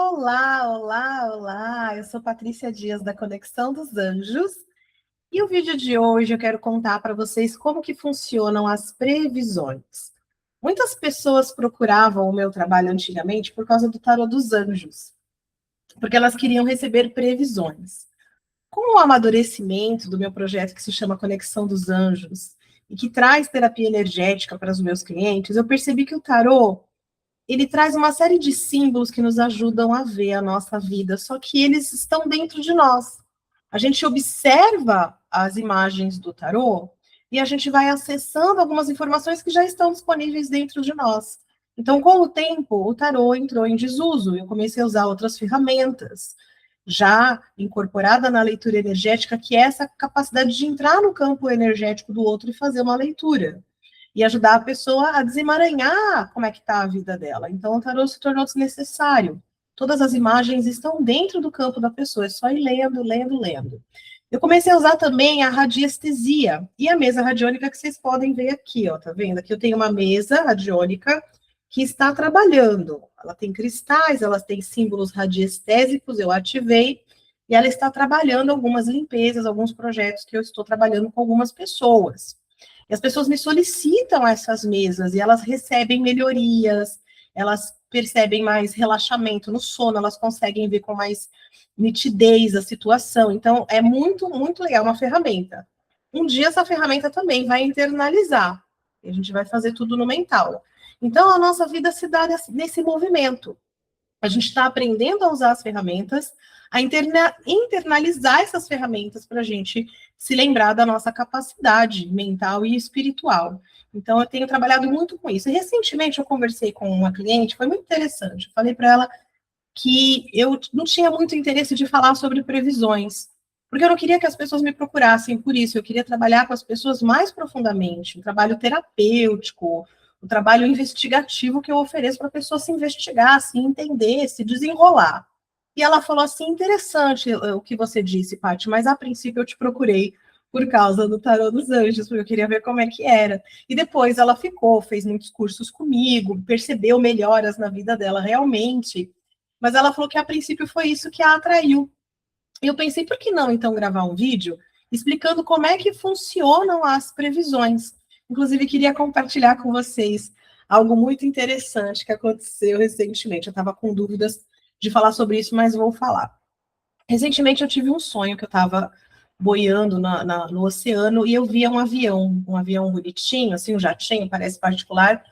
Olá, olá, olá! Eu sou Patrícia Dias da Conexão dos Anjos e o vídeo de hoje eu quero contar para vocês como que funcionam as previsões. Muitas pessoas procuravam o meu trabalho antigamente por causa do tarô dos anjos, porque elas queriam receber previsões. Com o amadurecimento do meu projeto que se chama Conexão dos Anjos e que traz terapia energética para os meus clientes, eu percebi que o tarô ele traz uma série de símbolos que nos ajudam a ver a nossa vida, só que eles estão dentro de nós. A gente observa as imagens do tarô e a gente vai acessando algumas informações que já estão disponíveis dentro de nós. Então, com o tempo, o tarô entrou em desuso. Eu comecei a usar outras ferramentas, já incorporada na leitura energética, que é essa capacidade de entrar no campo energético do outro e fazer uma leitura e ajudar a pessoa a desemaranhar como é que está a vida dela. Então, o tarô se tornou desnecessário. Todas as imagens estão dentro do campo da pessoa, é só ir lendo, lendo, lendo. Eu comecei a usar também a radiestesia e a mesa radiônica que vocês podem ver aqui, ó, tá vendo? Aqui eu tenho uma mesa radiônica que está trabalhando. Ela tem cristais, ela tem símbolos radiestésicos, eu ativei, e ela está trabalhando algumas limpezas, alguns projetos que eu estou trabalhando com algumas pessoas. E as pessoas me solicitam essas mesas e elas recebem melhorias, elas percebem mais relaxamento no sono, elas conseguem ver com mais nitidez a situação. Então, é muito, muito legal, uma ferramenta. Um dia essa ferramenta também vai internalizar. A gente vai fazer tudo no mental. Então, a nossa vida se dá nesse movimento. A gente está aprendendo a usar as ferramentas, a internalizar essas ferramentas para a gente se lembrar da nossa capacidade mental e espiritual. Então, eu tenho trabalhado muito com isso. E, recentemente, eu conversei com uma cliente, foi muito interessante. Eu falei para ela que eu não tinha muito interesse de falar sobre previsões, porque eu não queria que as pessoas me procurassem por isso. Eu queria trabalhar com as pessoas mais profundamente, um trabalho terapêutico, o trabalho investigativo que eu ofereço para a pessoa se investigar, se entender, se desenrolar. E ela falou assim, interessante o que você disse, Paty, mas a princípio eu te procurei por causa do tarô dos anjos, porque eu queria ver como é que era. E depois ela ficou, fez muitos cursos comigo, percebeu melhoras na vida dela realmente, mas ela falou que a princípio foi isso que a atraiu. E eu pensei, por que não então gravar um vídeo explicando como é que funcionam as previsões? Inclusive, queria compartilhar com vocês algo muito interessante que aconteceu recentemente. Eu estava com dúvidas de falar sobre isso, mas vou falar. Recentemente, eu tive um sonho que eu estava boiando no oceano e eu via um avião bonitinho, assim, um jatinho, parece particular,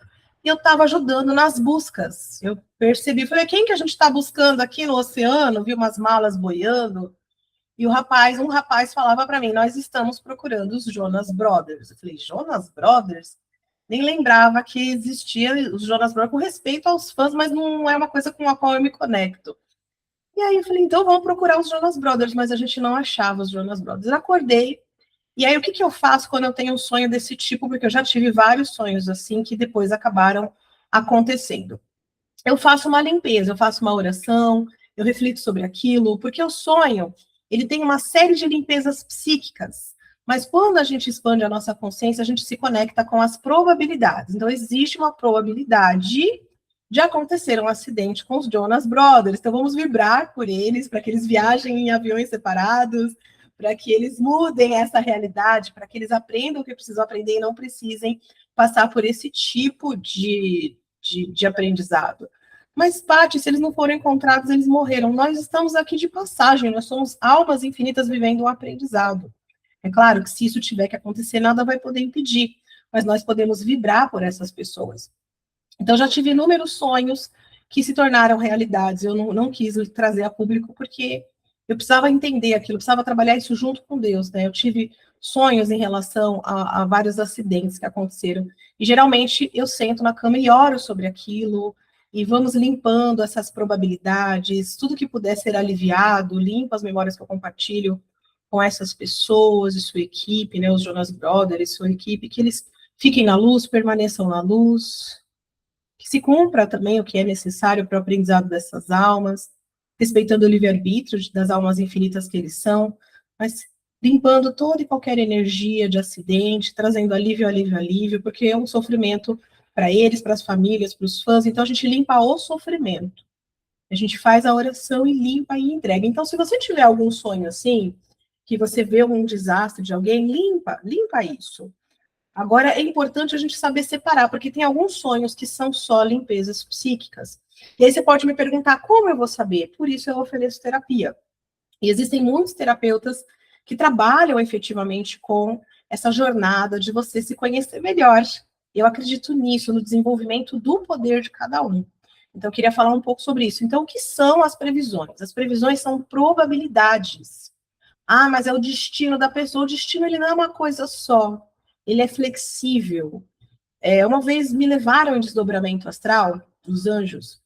e eu estava ajudando nas buscas. Eu percebi, falei, quem que a gente está buscando aqui no oceano? Vi umas malas boiando. E um rapaz falava para mim, nós estamos procurando os Jonas Brothers. Eu falei, Jonas Brothers? Nem lembrava que existia os Jonas Brothers, com respeito aos fãs, mas não é uma coisa com a qual eu me conecto. E aí eu falei, então vamos procurar os Jonas Brothers, mas a gente não achava os Jonas Brothers. Acordei, e aí o que eu faço quando eu tenho um sonho desse tipo? Porque eu já tive vários sonhos assim, que depois acabaram acontecendo. Eu faço uma limpeza, eu faço uma oração, eu reflito sobre aquilo, porque o sonho, ele tem uma série de limpezas psíquicas, mas quando a gente expande a nossa consciência, a gente se conecta com as probabilidades. Então, existe uma probabilidade de acontecer um acidente com os Jonas Brothers, então vamos vibrar por eles, para que eles viajem em aviões separados, para que eles mudem essa realidade, para que eles aprendam o que precisam aprender e não precisem passar por esse tipo de aprendizado. Mas, Paty, se eles não foram encontrados, eles morreram. Nós estamos aqui de passagem, nós somos almas infinitas vivendo um aprendizado. É claro que se isso tiver que acontecer, nada vai poder impedir, mas nós podemos vibrar por essas pessoas. Então, já tive inúmeros sonhos que se tornaram realidades. Eu não quis trazer a público porque eu precisava entender aquilo, eu precisava trabalhar isso junto com Deus, né? Eu tive sonhos em relação a vários acidentes que aconteceram. E geralmente eu sento na cama e oro sobre aquilo, e vamos limpando essas probabilidades, tudo que puder ser aliviado, limpa as memórias que eu compartilho com essas pessoas e sua equipe, né? Os Jonas Brothers, sua equipe, que eles fiquem na luz, permaneçam na luz, que se cumpra também o que é necessário para o aprendizado dessas almas, respeitando o livre-arbítrio das almas infinitas que eles são, mas limpando toda e qualquer energia de acidente, trazendo alívio, alívio, alívio, porque é um sofrimento para eles, para as famílias, para os fãs, então a gente limpa o sofrimento. A gente faz a oração e limpa e entrega. Então, se você tiver algum sonho assim, que você vê algum desastre de alguém, limpa isso. Agora, é importante a gente saber separar, porque tem alguns sonhos que são só limpezas psíquicas. E aí você pode me perguntar, como eu vou saber? Por isso eu ofereço terapia. E existem muitos terapeutas que trabalham efetivamente com essa jornada de você se conhecer melhor. Eu acredito nisso, no desenvolvimento do poder de cada um. Então, eu queria falar um pouco sobre isso. Então, o que são as previsões? As previsões são probabilidades. Ah, mas é o destino da pessoa. O destino, ele não é uma coisa só. Ele é flexível. Uma vez me levaram em desdobramento astral, os anjos,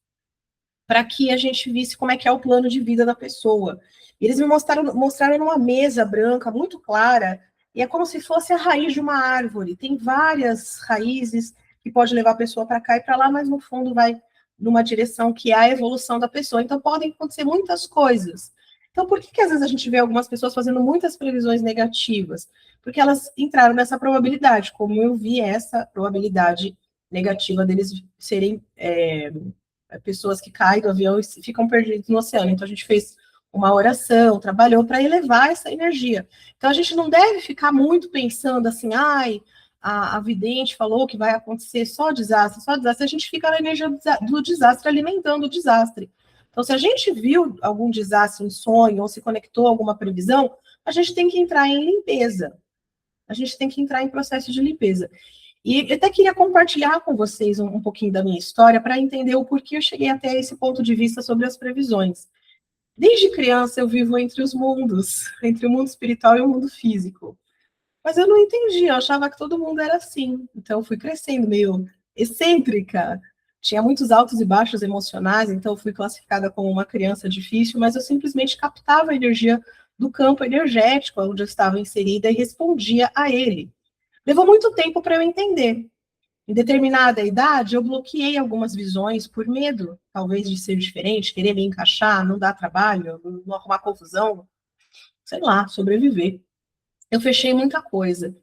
para que a gente visse como é que é o plano de vida da pessoa. E eles me mostraram numa mesa branca, muito clara, e é como se fosse a raiz de uma árvore. Tem várias raízes que pode levar a pessoa para cá e para lá, mas no fundo vai numa direção que é a evolução da pessoa. Então podem acontecer muitas coisas. Então por que às vezes a gente vê algumas pessoas fazendo muitas previsões negativas? Porque elas entraram nessa probabilidade, como eu vi essa probabilidade negativa deles serem pessoas que caem do avião e ficam perdidos no oceano. Então a gente fez uma oração, trabalhou para elevar essa energia. Então a gente não deve ficar muito pensando assim, ai, a vidente falou que vai acontecer só desastre, só desastre. A gente fica na energia do desastre, alimentando o desastre. Então, se a gente viu algum desastre em sonho ou se conectou a alguma previsão, a gente tem que entrar em limpeza. A gente tem que entrar em processo de limpeza. E eu até queria compartilhar com vocês um pouquinho da minha história para entender o porquê eu cheguei até esse ponto de vista sobre as previsões. Desde criança eu vivo entre os mundos, entre o mundo espiritual e o mundo físico. Mas eu não entendi, eu achava que todo mundo era assim. Então eu fui crescendo meio excêntrica. Tinha muitos altos e baixos emocionais, então eu fui classificada como uma criança difícil, mas eu simplesmente captava a energia do campo energético onde eu estava inserida e respondia a ele. Levou muito tempo para eu entender. Em determinada idade, eu bloqueei algumas visões por medo, talvez, de ser diferente, querer me encaixar, não dar trabalho, não arrumar confusão, sei lá, sobreviver. Eu fechei muita coisa.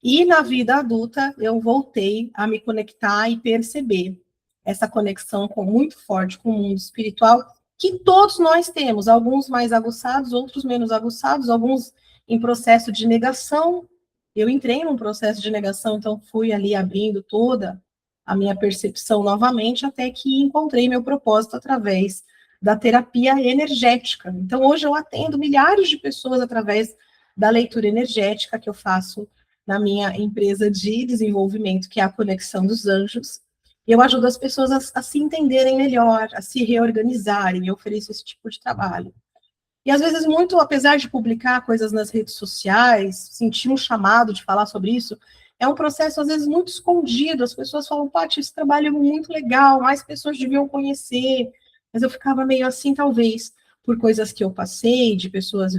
E na vida adulta, eu voltei a me conectar e perceber essa conexão muito forte com o mundo espiritual, que todos nós temos, alguns mais aguçados, outros menos aguçados, alguns em processo de negação. Eu entrei num processo de negação, então fui ali abrindo toda a minha percepção novamente, até que encontrei meu propósito através da terapia energética. Então, hoje eu atendo milhares de pessoas através da leitura energética que eu faço na minha empresa de desenvolvimento, que é a Conexão dos Anjos. E eu ajudo as pessoas a se entenderem melhor, a se reorganizarem, eu ofereço esse tipo de trabalho. E às vezes, muito, apesar de publicar coisas nas redes sociais, sentir um chamado de falar sobre isso, é um processo, às vezes, muito escondido. As pessoas falam, Paty, esse trabalho é muito legal, mais pessoas deviam conhecer. Mas eu ficava meio assim, talvez, por coisas que eu passei, de pessoas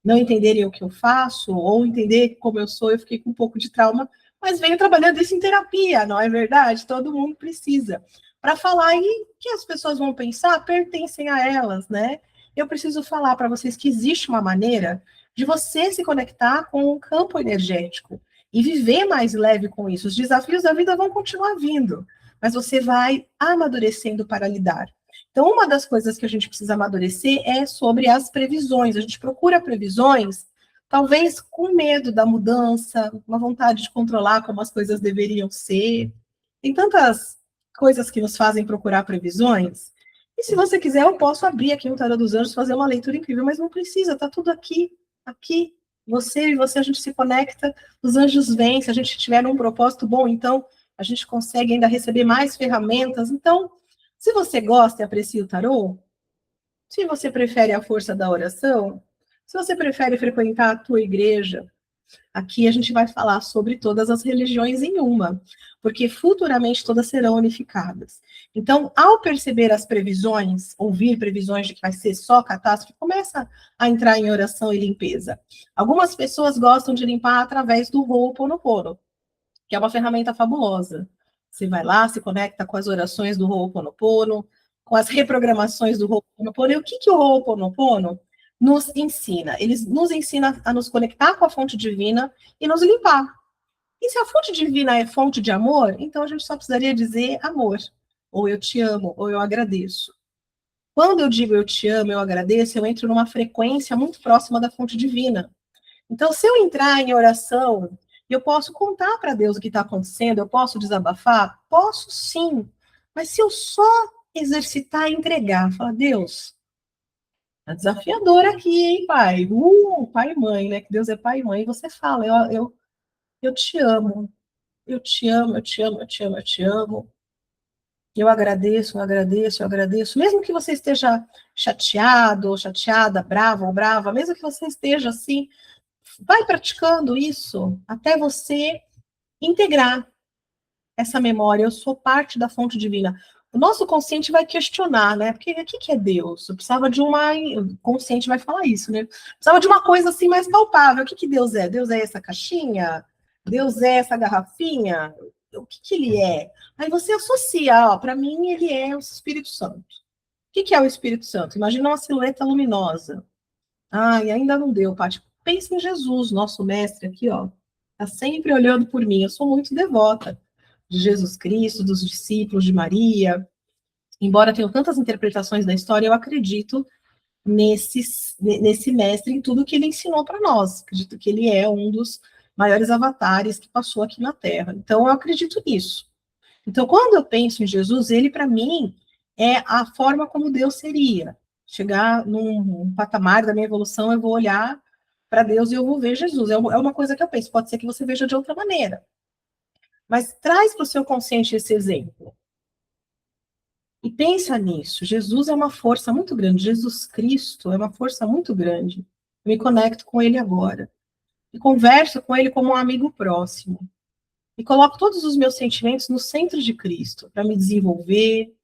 não entenderem o que eu faço, ou entender como eu sou, eu fiquei com um pouco de trauma, mas venho trabalhando isso em terapia, não é verdade? Todo mundo precisa. Para falar e que as pessoas vão pensar, pertencem a elas, né? Eu preciso falar para vocês que existe uma maneira de você se conectar com o campo energético e viver mais leve com isso. Os desafios da vida vão continuar vindo, mas você vai amadurecendo para lidar. Então, uma das coisas que a gente precisa amadurecer é sobre as previsões. A gente procura previsões, talvez com medo da mudança, uma vontade de controlar como as coisas deveriam ser. Tem tantas coisas que nos fazem procurar previsões. E se você quiser, eu posso abrir aqui um Tarô dos Anjos, fazer uma leitura incrível, mas não precisa, tá tudo aqui, aqui. Você e você, a gente se conecta, os anjos vêm, se a gente tiver um propósito bom, então a gente consegue ainda receber mais ferramentas. Então, se você gosta e aprecia o tarô, se você prefere a força da oração, se você prefere frequentar a tua igreja, aqui a gente vai falar sobre todas as religiões em uma, porque futuramente todas serão unificadas. Então, ao perceber as previsões, ouvir previsões de que vai ser só catástrofe, começa a entrar em oração e limpeza. Algumas pessoas gostam de limpar através do Ho'oponopono, que é uma ferramenta fabulosa. Você vai lá, se conecta com as orações do Ho'oponopono, com as reprogramações do Ho'oponopono. E o que o Ho'oponopono nos ensina? Ele nos ensina a nos conectar com a fonte divina e nos limpar. E se a fonte divina é fonte de amor, então a gente só precisaria dizer amor, ou eu te amo, ou eu agradeço. Quando eu digo eu te amo, eu agradeço, eu entro numa frequência muito próxima da fonte divina. Então, se eu entrar em oração, eu posso contar para Deus o que está acontecendo, eu posso desabafar? Posso sim. Mas se eu só exercitar e entregar, falar, Deus, é desafiador aqui, hein, pai? Pai e mãe, né? Que Deus é pai e mãe. E você fala, eu te amo, eu te amo, eu te amo, eu te amo, eu te amo. Eu agradeço, eu agradeço, eu agradeço. Mesmo que você esteja chateado, ou chateada, bravo ou brava, mesmo que você esteja assim, vai praticando isso até você integrar essa memória. Eu sou parte da fonte divina. O nosso consciente vai questionar, né? Porque o que é Deus? Eu precisava de uma. O consciente vai falar isso, né? Precisava de uma coisa assim mais palpável. O que Deus é? Deus é essa caixinha? Deus é essa garrafinha? O que ele é? Aí você associa, ó, para mim ele é o Espírito Santo. O que é o Espírito Santo? Imagina uma silhueta luminosa. Ai, ainda não deu, Paty. Pensa em Jesus, nosso mestre aqui, ó. Está sempre olhando por mim. Eu sou muito devota de Jesus Cristo, dos discípulos de Maria. Embora tenha tantas interpretações da história, eu acredito nesse mestre, em tudo que ele ensinou para nós. Acredito que ele é um dos maiores avatares que passou aqui na Terra. Então, eu acredito nisso. Então, quando eu penso em Jesus, ele, para mim, é a forma como Deus seria. Chegar num patamar da minha evolução, eu vou olhar para Deus e eu vou ver Jesus. É uma coisa que eu penso. Pode ser que você veja de outra maneira. Mas traz para o seu consciente esse exemplo. E pensa nisso. Jesus é uma força muito grande. Jesus Cristo é uma força muito grande. Eu me conecto com ele agora. E converso com ele como um amigo próximo. E coloco todos os meus sentimentos no centro de Cristo, para me desenvolver.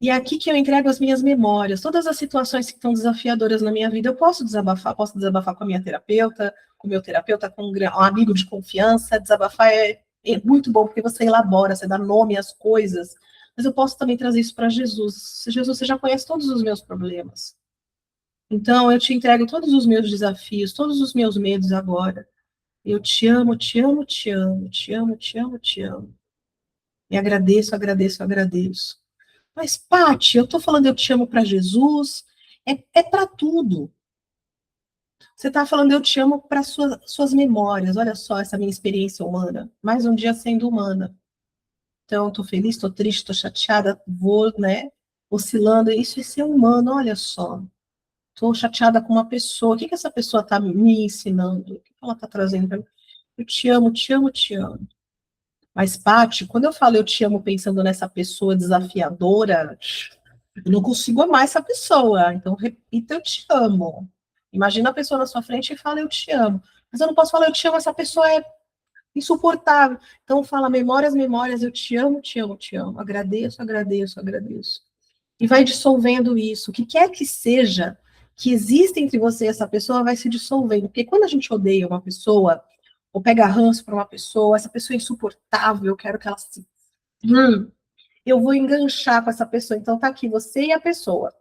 E é aqui que eu entrego as minhas memórias, todas as situações que estão desafiadoras na minha vida, eu posso desabafar com a minha terapeuta, com o meu terapeuta, com um amigo de confiança. Desabafar é muito bom, porque você elabora, você dá nome às coisas. Mas eu posso também trazer isso para Jesus. Jesus, você já conhece todos os meus problemas. Então, eu te entrego todos os meus desafios, todos os meus medos agora. Eu te amo, te amo, te amo, te amo, te amo, te amo. E agradeço, agradeço, agradeço. Mas, Paty, eu estou falando eu te amo para Jesus, é para tudo. Você está falando eu te amo para suas memórias. Olha só essa minha experiência humana. Mais um dia sendo humana. Então, estou feliz, estou triste, estou chateada, vou, né, oscilando. Isso é ser humano, olha só. Estou chateada com uma pessoa. O que essa pessoa está me ensinando? O que ela está trazendo para mim? Eu te amo, te amo, te amo. Mas, Paty, quando eu falo eu te amo pensando nessa pessoa desafiadora, eu não consigo amar essa pessoa. Então, repita, eu te amo. Imagina a pessoa na sua frente e fala, eu te amo. Mas eu não posso falar, eu te amo, essa pessoa é insuportável. Então, fala, memórias, memórias, eu te amo, te amo, te amo. Agradeço, agradeço, agradeço. E vai dissolvendo isso. O que quer que seja que exista entre você e essa pessoa vai se dissolvendo. Porque quando a gente odeia uma pessoa, ou pega ranço para uma pessoa, essa pessoa é insuportável, eu quero que ela se... eu vou enganchar com essa pessoa. Então, tá aqui você e a pessoa.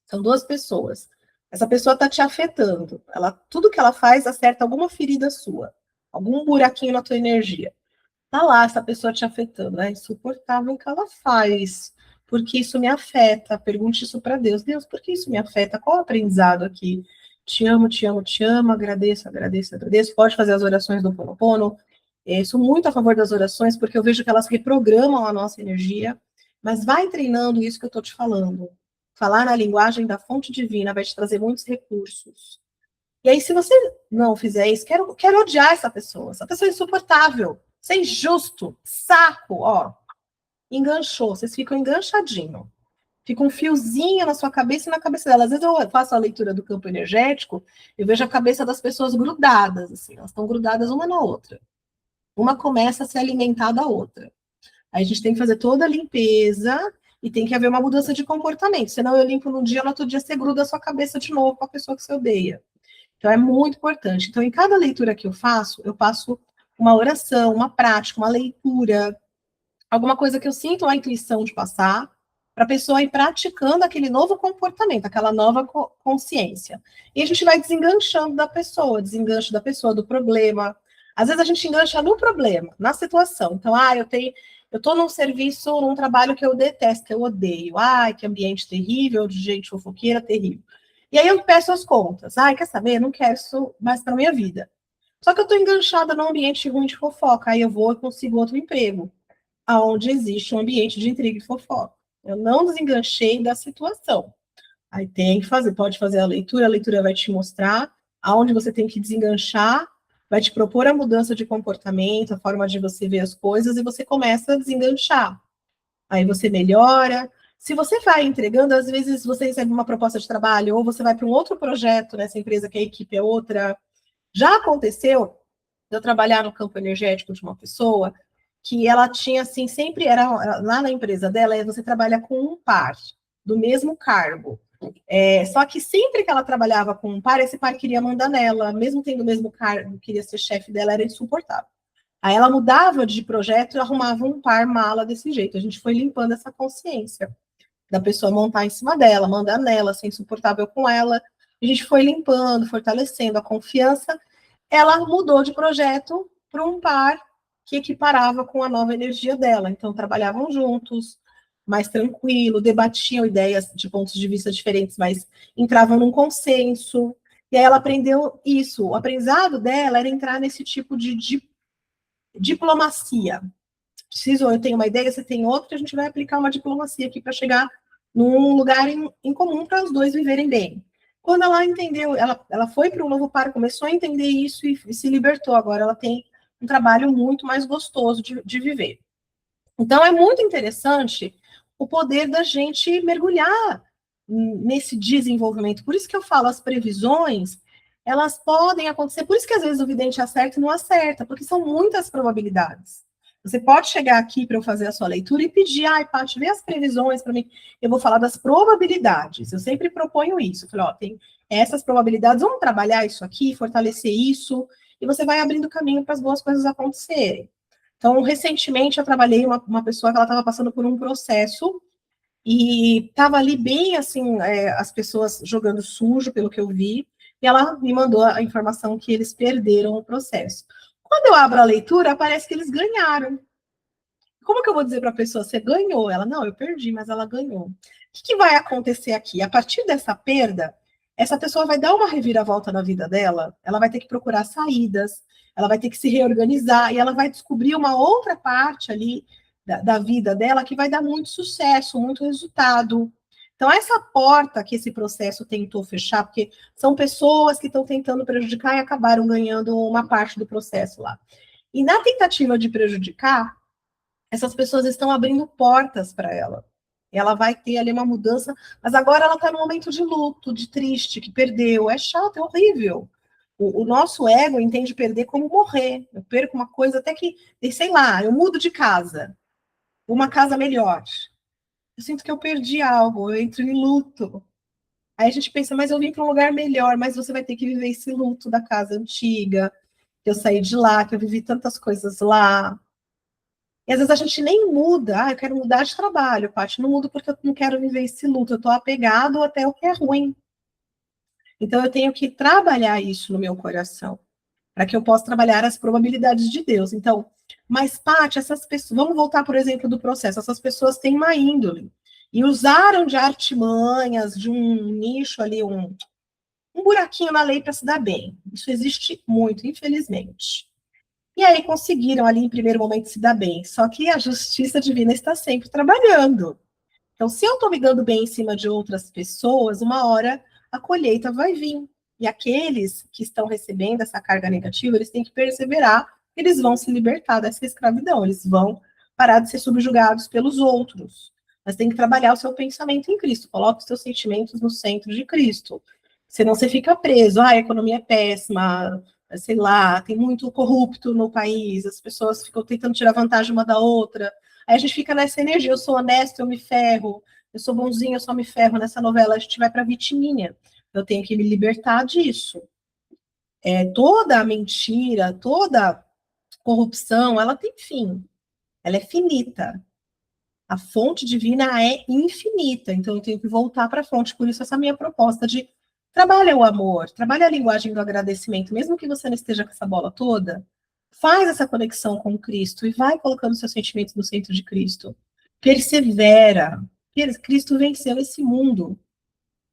São duas pessoas. Essa pessoa está te afetando. Tudo que ela faz acerta alguma ferida sua, algum buraquinho na tua energia. Tá lá essa pessoa te afetando. É insuportável o que ela faz. Porque isso me afeta. Pergunte isso para Deus. Deus, por que isso me afeta? Qual o aprendizado aqui? Te amo, te amo, te amo. Agradeço, agradeço, agradeço. Pode fazer as orações do Ho'oponopono. Sou muito a favor das orações, porque eu vejo que elas reprogramam a nossa energia. Mas vai treinando isso que eu estou te falando. Falar na linguagem da fonte divina vai te trazer muitos recursos. E aí, se você não fizer isso, quero odiar essa pessoa. Essa pessoa é insuportável. Isso é injusto. Saco, ó. Enganchou. Vocês ficam enganchadinhos. Fica um fiozinho na sua cabeça e na cabeça dela. Às vezes eu faço a leitura do campo energético, eu vejo a cabeça das pessoas grudadas, assim. Elas estão grudadas uma na outra. Uma começa a se alimentar da outra. Aí a gente tem que fazer toda a limpeza e tem que haver uma mudança de comportamento. Senão eu limpo num dia, no outro dia você gruda a sua cabeça de novo com a pessoa que você odeia. Então é muito importante. Então, em cada leitura que eu passo uma oração, uma prática, uma leitura, alguma coisa que eu sinto a intuição de passar, para a pessoa ir praticando aquele novo comportamento, aquela nova consciência. E a gente vai desenganchando da pessoa, desengancho da pessoa, do problema. Às vezes a gente engancha no problema, na situação. Então, eu estou num serviço, num trabalho que eu detesto, que eu odeio. Ai, que ambiente terrível, de gente fofoqueira, terrível. E aí eu peço as contas. Ai, quer saber? Não quero isso mais para minha vida. Só que eu estou enganchada num ambiente ruim de fofoca. Aí eu vou e consigo outro emprego, onde existe um ambiente de intriga e fofoca. Eu não desenganchei da situação. Aí tem que fazer, pode fazer a leitura vai te mostrar aonde você tem que desenganchar, vai te propor a mudança de comportamento, a forma de você ver as coisas, e você começa a desenganchar. Aí você melhora. Se você vai entregando, às vezes você recebe uma proposta de trabalho, ou você vai para um outro projeto nessa empresa que a equipe é outra. Já aconteceu de eu trabalhar no campo energético de uma pessoa que ela tinha, assim, sempre era lá na empresa dela, você trabalha com um par do mesmo cargo. Só que sempre que ela trabalhava com um par, esse par queria mandar nela, mesmo tendo o mesmo cargo, queria ser chefe dela, era insuportável. Aí ela mudava de projeto e arrumava um par mala desse jeito. A gente foi limpando essa consciência da pessoa montar em cima dela, mandar nela, ser insuportável com ela. A gente foi limpando, fortalecendo a confiança. Ela mudou de projeto para um par que equiparava com a nova energia dela. Então, trabalhavam juntos, mais tranquilo, debatiam ideias de pontos de vista diferentes, mas entravam num consenso. E aí ela aprendeu isso. O aprendizado dela era entrar nesse tipo de diplomacia. Eu tenho uma ideia, você tem outra, a gente vai aplicar uma diplomacia aqui para chegar num lugar em comum para os dois viverem bem. Quando ela entendeu, ela foi para um novo par, começou a entender isso e se libertou. Agora ela tem um trabalho muito mais gostoso de viver. Então, é muito interessante o poder da gente mergulhar nesse desenvolvimento. Por isso que eu falo, as previsões, elas podem acontecer. Por isso que às vezes o vidente acerta e não acerta, porque são muitas probabilidades. Você pode chegar aqui para eu fazer a sua leitura e pedir, ai, Paty, vê as previsões para mim. Eu vou falar das probabilidades. Eu sempre proponho isso. Eu falo, ó, tem essas probabilidades, vamos trabalhar isso aqui, fortalecer isso, e você vai abrindo caminho para as boas coisas acontecerem. Então, recentemente, eu trabalhei uma pessoa que ela estava passando por um processo e estava ali bem, assim, as pessoas jogando sujo, pelo que eu vi, e ela me mandou a informação que eles perderam o processo. Quando eu abro a leitura, parece que eles ganharam. Como que eu vou dizer para a pessoa, você ganhou? Ela, não, eu perdi, mas ela ganhou. O que vai acontecer aqui? A partir dessa perda, essa pessoa vai dar uma reviravolta na vida dela, ela vai ter que procurar saídas, ela vai ter que se reorganizar, e ela vai descobrir uma outra parte ali da vida dela que vai dar muito sucesso, muito resultado. Então, essa porta que esse processo tentou fechar, porque são pessoas que estão tentando prejudicar e acabaram ganhando uma parte do processo lá. E na tentativa de prejudicar, essas pessoas estão abrindo portas para ela. Ela vai ter ali uma mudança, mas agora ela está num momento de luto, de triste, que perdeu. É chato, é horrível. O nosso ego entende perder como morrer. Eu perco uma coisa até que, sei lá, eu mudo de casa, uma casa melhor. Eu sinto que eu perdi algo, eu entro em luto. Aí a gente pensa, mas eu vim para um lugar melhor, mas você vai ter que viver esse luto da casa antiga, que eu saí de lá, que eu vivi tantas coisas lá. E às vezes a gente nem muda. Eu quero mudar de trabalho, Paty. Não mudo porque eu não quero viver esse luto. Eu estou apegado até o que é ruim. Então eu tenho que trabalhar isso no meu coração, para que eu possa trabalhar as probabilidades de Deus. Então, mas, Paty, essas pessoas. Vamos voltar, por exemplo, do processo. Essas pessoas têm uma índole. E usaram de artimanhas, de um nicho ali, um buraquinho na lei para se dar bem. Isso existe muito, infelizmente. E aí conseguiram ali em primeiro momento se dar bem. Só que a justiça divina está sempre trabalhando. Então, se eu estou me dando bem em cima de outras pessoas, uma hora a colheita vai vir. E aqueles que estão recebendo essa carga negativa, eles têm que perseverar, eles vão se libertar dessa escravidão, eles vão parar de ser subjugados pelos outros. Mas tem que trabalhar o seu pensamento em Cristo, coloque os seus sentimentos no centro de Cristo. Senão você fica preso, a economia é péssima, sei lá, tem muito corrupto no país, as pessoas ficam tentando tirar vantagem uma da outra. Aí a gente fica nessa energia, eu sou honesto, eu me ferro, eu sou bonzinho, eu só me ferro. Nessa novela a gente vai para a vitiminha. Eu tenho que me libertar disso. Toda a mentira, toda corrupção, ela tem fim. Ela é finita. A fonte divina é infinita. Então eu tenho que voltar para a fonte. Por isso essa minha proposta de trabalha o amor, trabalha a linguagem do agradecimento, mesmo que você não esteja com essa bola toda, Faz essa conexão com Cristo e vai colocando seus sentimentos no centro de Cristo. Persevera. Cristo venceu esse mundo.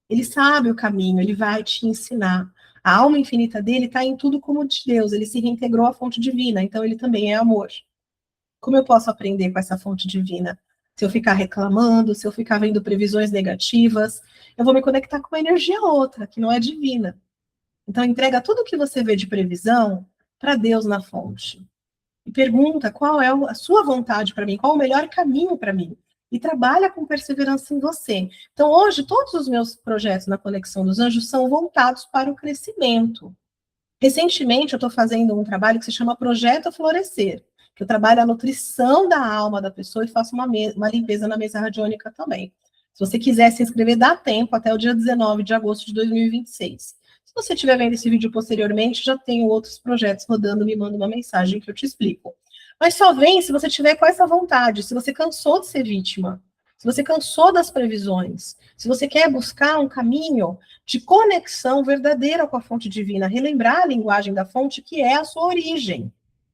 Ele sabe o caminho, ele vai te ensinar. A alma infinita dele está em tudo como de Deus, ele se reintegrou à fonte divina, então ele também é amor. Como eu posso aprender com essa fonte divina? Se eu ficar reclamando, se eu ficar vendo previsões negativas, eu vou me conectar com uma energia outra, que não é divina. Então, entrega tudo o que você vê de previsão para Deus na fonte. E pergunta qual é a sua vontade para mim, qual é o melhor caminho para mim. E trabalha com perseverança em você. Então, hoje, todos os meus projetos na Conexão dos Anjos são voltados para o crescimento. Recentemente, eu estou fazendo um trabalho que se chama Projeto Florescer, que eu trabalho a nutrição da alma da pessoa e faço uma limpeza na mesa radiônica também. Se você quiser se inscrever, dá tempo até o dia 19 de agosto de 2026. Se você estiver vendo esse vídeo posteriormente, já tenho outros projetos rodando, me manda uma mensagem que eu te explico. Mas só vem se você tiver com essa vontade, se você cansou de ser vítima, se você cansou das previsões, se você quer buscar um caminho de conexão verdadeira com a fonte divina, relembrar a linguagem da fonte, que é a sua origem.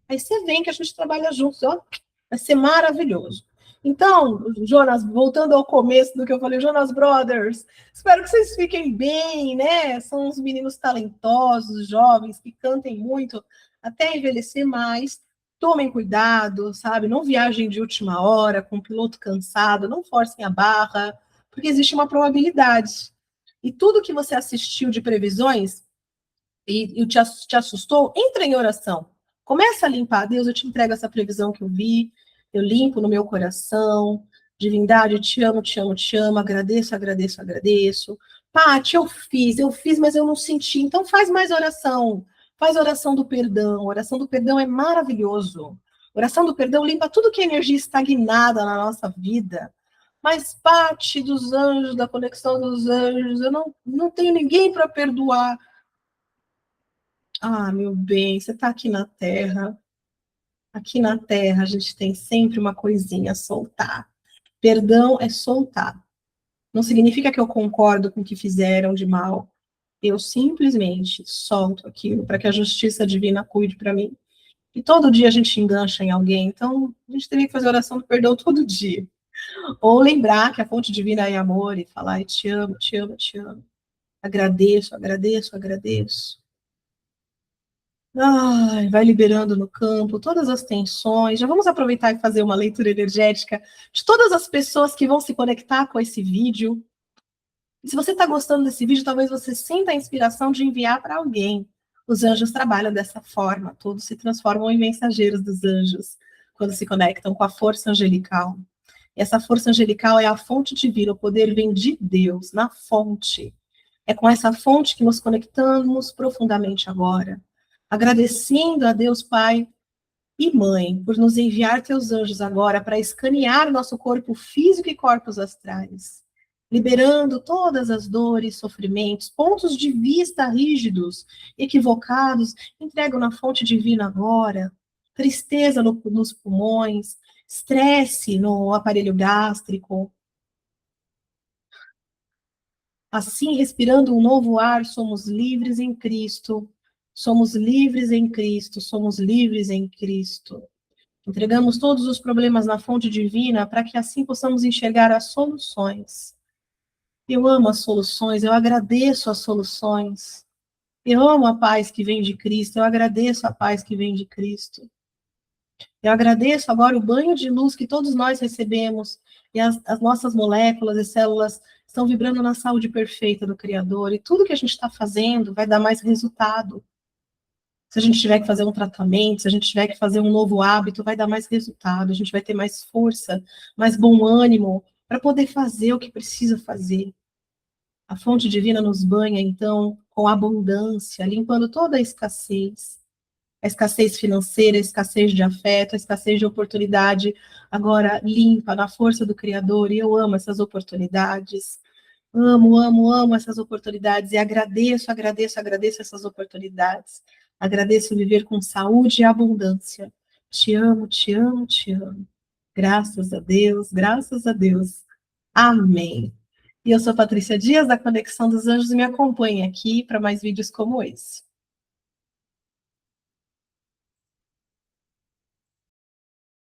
Aí você vem que a gente trabalha juntos, ó, vai ser maravilhoso. Então, Jonas, voltando ao começo do que eu falei, Jonas Brothers, espero que vocês fiquem bem, né? São uns meninos talentosos, jovens, que cantem muito, até envelhecer mais. Tomem cuidado, sabe? Não viajem de última hora, com o piloto cansado, não forcem a barra, porque existe uma probabilidade. E tudo que você assistiu de previsões e te assustou, entra em oração. Começa a limpar. Deus, eu te entrego essa previsão que eu vi, eu limpo no meu coração. Divindade, eu te amo, te amo, te amo. Agradeço, agradeço, agradeço. Pati, eu fiz, mas eu não senti. Então faz mais oração. Faz oração do perdão. Oração do perdão é maravilhoso. Oração do perdão limpa tudo que é energia estagnada na nossa vida. Mas parte dos anjos, da conexão dos anjos, eu não tenho ninguém para perdoar. Ah, meu bem, você está aqui na Terra. Aqui na Terra a gente tem sempre uma coisinha a soltar. Perdão é soltar. Não significa que eu concordo com o que fizeram de mal. Eu simplesmente solto aquilo para que a justiça divina cuide para mim. E todo dia a gente engancha em alguém, então a gente teria que fazer oração do perdão todo dia. Ou lembrar que a fonte divina é amor e falar, eu te amo, te amo, te amo. Agradeço, agradeço, agradeço. Ai, vai liberando no campo todas as tensões. Já vamos aproveitar e fazer uma leitura energética de todas as pessoas que vão se conectar com esse vídeo. E se você está gostando desse vídeo, talvez você sinta a inspiração de enviar para alguém. Os anjos trabalham dessa forma, todos se transformam em mensageiros dos anjos quando se conectam com a força angelical. E essa força angelical é a fonte divina, o poder vem de Deus, na fonte. É com essa fonte que nos conectamos profundamente agora, agradecendo a Deus Pai e Mãe por nos enviar teus anjos agora para escanear nosso corpo físico e corpos astrais, liberando todas as dores, sofrimentos, pontos de vista rígidos, equivocados, entregam na fonte divina agora, tristeza nos pulmões, estresse no aparelho gástrico. Assim, respirando um novo ar, somos livres em Cristo. Somos livres em Cristo, somos livres em Cristo. Entregamos todos os problemas na fonte divina para que assim possamos enxergar as soluções. Eu amo as soluções, eu agradeço as soluções. Eu amo a paz que vem de Cristo, eu agradeço a paz que vem de Cristo. Eu agradeço agora o banho de luz que todos nós recebemos, e as nossas moléculas e células estão vibrando na saúde perfeita do Criador, e tudo que a gente está fazendo vai dar mais resultado. Se a gente tiver que fazer um tratamento, se a gente tiver que fazer um novo hábito, vai dar mais resultado, a gente vai ter mais força, mais bom ânimo para poder fazer o que precisa fazer. A fonte divina nos banha, então, com abundância, limpando toda a escassez financeira, a escassez de afeto, a escassez de oportunidade, agora limpa na força do Criador, e eu amo essas oportunidades. Amo, amo, amo essas oportunidades e agradeço, agradeço, agradeço essas oportunidades. Agradeço viver com saúde e abundância. Te amo, te amo, te amo. Graças a Deus, graças a Deus. Amém. E eu sou Patrícia Dias, da Conexão dos Anjos, e me acompanhe aqui para mais vídeos como esse.